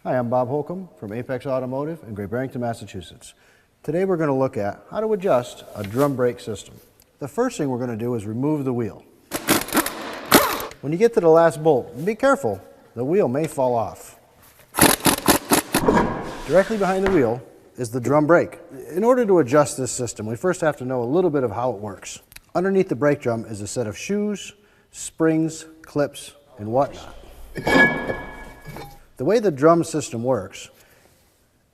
Hi, I'm Bob Holcomb from Apex Automotive in Great Barrington, Massachusetts. Today we're going to look at how to adjust a drum brake system. The first thing we're going to do is remove the wheel. When you get to the last bolt, be careful, the wheel may fall off. Directly behind the wheel is the drum brake. In order to adjust this system, we first have to know a little bit of how it works. Underneath the brake drum is a set of shoes, springs, clips, and whatnot. The way the drum system works,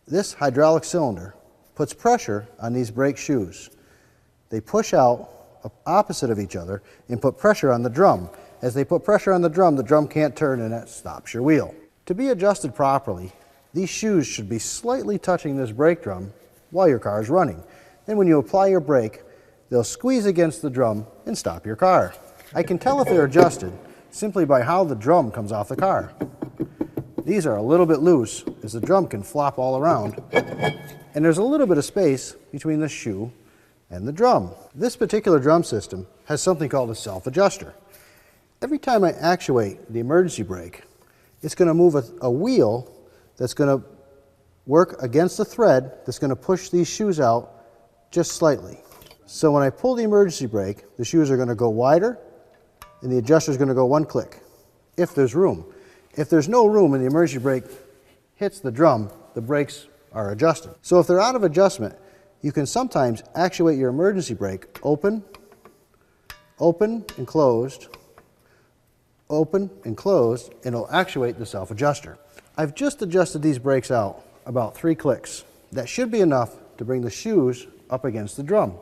this hydraulic cylinder puts pressure on these brake shoes. They push out opposite of each other and put pressure on the drum. As they put pressure on the drum can't turn and that stops your wheel. To be adjusted properly, these shoes should be slightly touching this brake drum while your car is running. Then when you apply your brake, they'll squeeze against the drum and stop your car. I can tell if they're adjusted simply by how the drum comes off the car. These are a little bit loose as the drum can flop all around, and there's a little bit of space between the shoe and the drum. This particular drum system has something called a self-adjuster. Every time I actuate the emergency brake, it's going to move a wheel that's going to work against the thread that's going to push these shoes out just slightly. So when I pull the emergency brake, the shoes are going to go wider and the adjuster is going to go one click, if there's room. If there's no room and the emergency brake hits the drum, the brakes are adjusted. So if they're out of adjustment, you can sometimes actuate your emergency brake open, open and closed, open and closed, and it'll actuate the self-adjuster. I've just adjusted these brakes out about 3 clicks. That should be enough to bring the shoes up against the drum.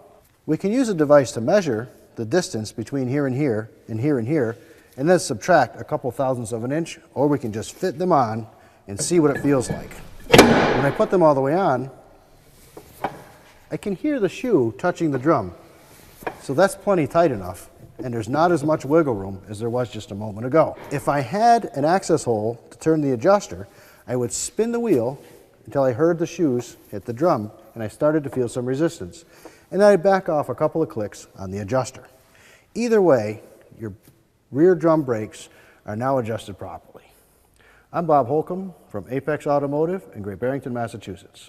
We can use a device to measure the distance between here and here and here and here, and then subtract a couple thousandths of an inch, or we can just fit them on and see what it feels like. When I put them all the way on, I can hear the shoe touching the drum. So that's plenty tight enough, and there's not as much wiggle room as there was just a moment ago. If I had an access hole to turn the adjuster, I would spin the wheel until I heard the shoes hit the drum and I started to feel some resistance. And then I'd back off a couple of clicks on the adjuster. Either way, your rear drum brakes are now adjusted properly. I'm Bob Holcomb from Apex Automotive in Great Barrington, Massachusetts.